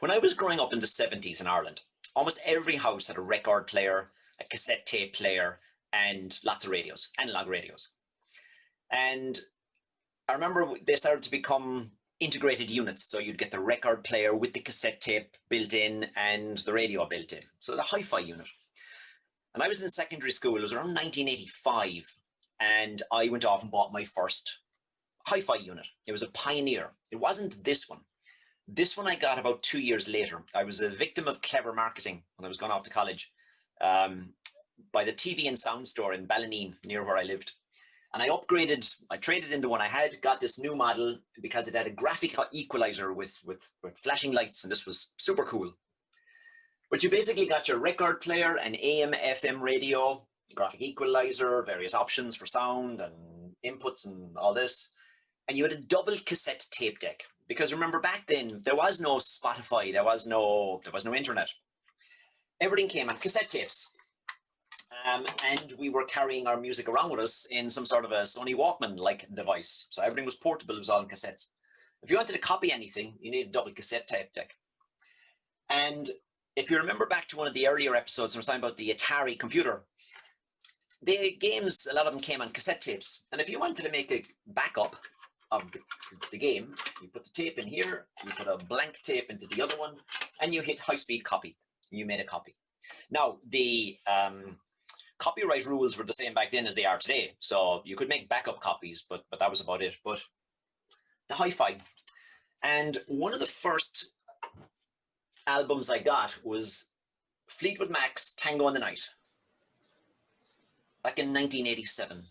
When I was growing up in the 70s in Ireland, almost every house had a record player, a cassette tape player, and lots of radios, analog radios. And I remember they started to become integrated units. So you'd get the record player with the cassette tape built in and the radio built in. So the Hi-Fi unit. And I was in secondary school, it was around 1985, and I went off and bought my first Hi-Fi unit. It was a Pioneer. It wasn't this one. This one I got about 2 years later. I was a victim of clever marketing when I was going off to college by the TV and sound store in Ballineen, near where I lived. And I upgraded, I traded in the one I had, got this new model because it had a graphic equalizer with flashing lights, and this was super cool. But you basically got your record player, an AM, FM radio, graphic equalizer, various options for sound and inputs and all this. And you had a double cassette tape deck. Because remember back then, there was no Spotify, there was no internet. Everything came on cassette tapes. And we were carrying our music around with us in some sort of a Sony Walkman-like device. So everything was portable, it was all in cassettes. If you wanted to copy anything, you needed a double cassette tape deck. And if you remember back to one of the earlier episodes, I was talking about the Atari computer. The games, a lot of them came on cassette tapes. And if you wanted to make a backup of the game, you put the tape in here, you put a blank tape into the other one, and you hit high-speed copy. You made a copy. Now, the copyright rules were the same back then as they are today. So you could make backup copies, but that was about it. But the Hi-Fi. And one of the first albums I got was Fleetwood Mac's Tango in the Night, back in 1987.